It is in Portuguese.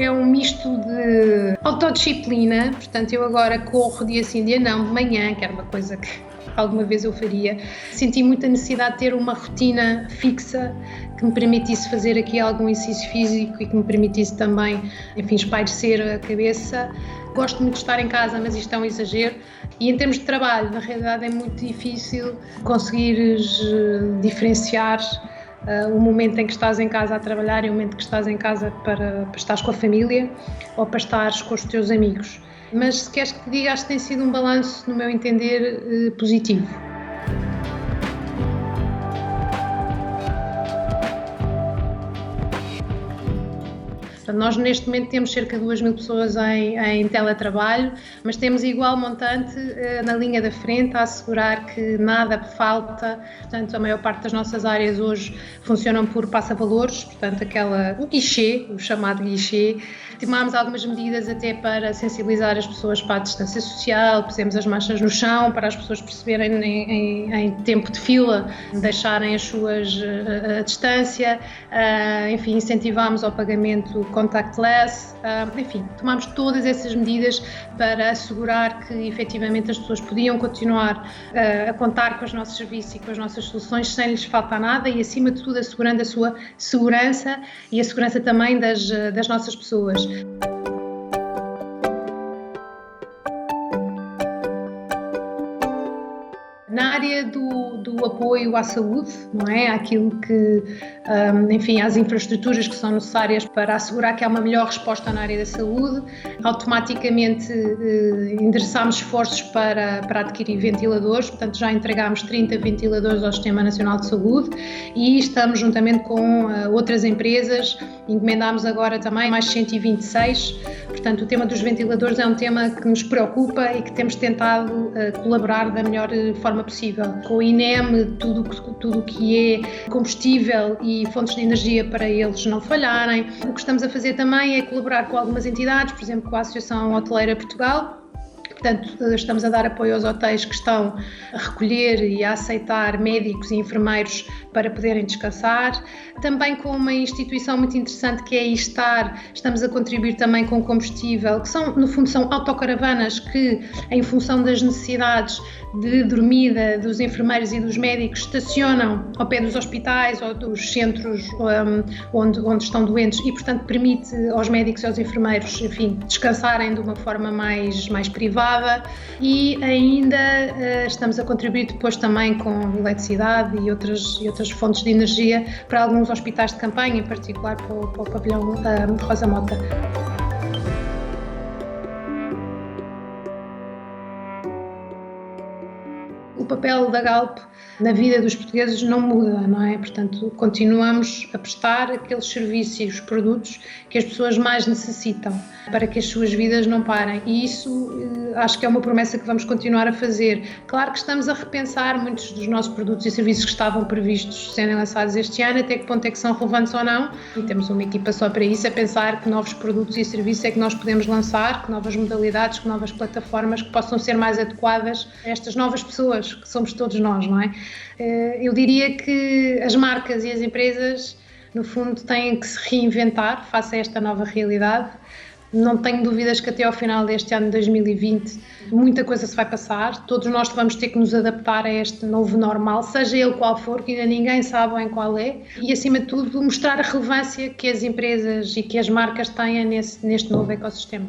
é um misto de autodisciplina, portanto eu agora corro dia sim, dia não, de manhã, que era uma coisa que alguma vez eu faria. Senti muita necessidade de ter uma rotina fixa que me permitisse fazer aqui algum exercício físico e que me permitisse também, enfim, espairecer a cabeça. Gosto muito de estar em casa, mas isto é um exagero. E em termos de trabalho, na realidade é muito difícil conseguires diferenciar o momento em que estás em casa a trabalhar e o momento que estás em casa para estares com a família ou para estares com os teus amigos. Mas se queres que te diga, acho que tem sido um balanço, no meu entender, positivo. Portanto, nós neste momento temos cerca de 2.000 pessoas em teletrabalho, mas temos igual montante na linha da frente a assegurar que nada falta. Portanto, a maior parte das nossas áreas hoje funcionam por passa-valores, portanto, o guichê, o chamado guichê. Tomámos algumas medidas até para sensibilizar as pessoas para a distância social, pusemos as manchas no chão para as pessoas perceberem em tempo de fila, deixarem as suas a distância, enfim, incentivámos ao pagamento contactless, enfim, tomámos todas essas medidas para assegurar que efetivamente as pessoas podiam continuar a contar com os nossos serviços e com as nossas soluções sem lhes faltar nada e acima de tudo assegurando a sua segurança e a segurança também das nossas pessoas. Na área do apoio à saúde, não é? Aquilo que, enfim, às infraestruturas que são necessárias para assegurar que há uma melhor resposta na área da saúde, automaticamente endereçámos esforços para adquirir ventiladores, portanto já entregámos 30 ventiladores ao Sistema Nacional de Saúde e estamos juntamente com outras empresas, encomendámos agora também mais 126, portanto o tema dos ventiladores é um tema que nos preocupa e que temos tentado colaborar da melhor forma possível. Com o INEM, tudo o que é combustível e fontes de energia para eles não falharem. O que estamos a fazer também é colaborar com algumas entidades, por exemplo, com a Associação Hoteleira Portugal. Portanto, estamos a dar apoio aos hotéis que estão a recolher e a aceitar médicos e enfermeiros para poderem descansar. Também com uma instituição muito interessante que é a Istar, estamos a contribuir também com combustível, que no fundo são autocaravanas que, em função das necessidades de dormida dos enfermeiros e dos médicos, estacionam ao pé dos hospitais ou dos centros onde estão doentes e, portanto, permite aos médicos e aos enfermeiros, enfim, descansarem de uma forma mais privada. E ainda estamos a contribuir depois também com eletricidade e outras fontes de energia para alguns hospitais de campanha, em particular para o pavilhão Rosa Mota. O papel da Galp na vida dos portugueses não muda, não é? Portanto, continuamos a prestar aqueles serviços e os produtos que as pessoas mais necessitam para que as suas vidas não parem. E isso acho que é uma promessa que vamos continuar a fazer. Claro que estamos a repensar muitos dos nossos produtos e serviços que estavam previstos serem lançados este ano, até que ponto é que são relevantes ou não. E temos uma equipa só para isso, a pensar que novos produtos e serviços é que nós podemos lançar, que novas modalidades, que novas plataformas que possam ser mais adequadas a estas novas pessoas, que somos todos nós, não é? Eu diria que as marcas e as empresas, no fundo, têm que se reinventar face a esta nova realidade. Não tenho dúvidas que até ao final deste ano de 2020 muita coisa se vai passar, todos nós vamos ter que nos adaptar a este novo normal, seja ele qual for, que ainda ninguém sabe bem qual é, e acima de tudo mostrar a relevância que as empresas e que as marcas têm neste novo ecossistema.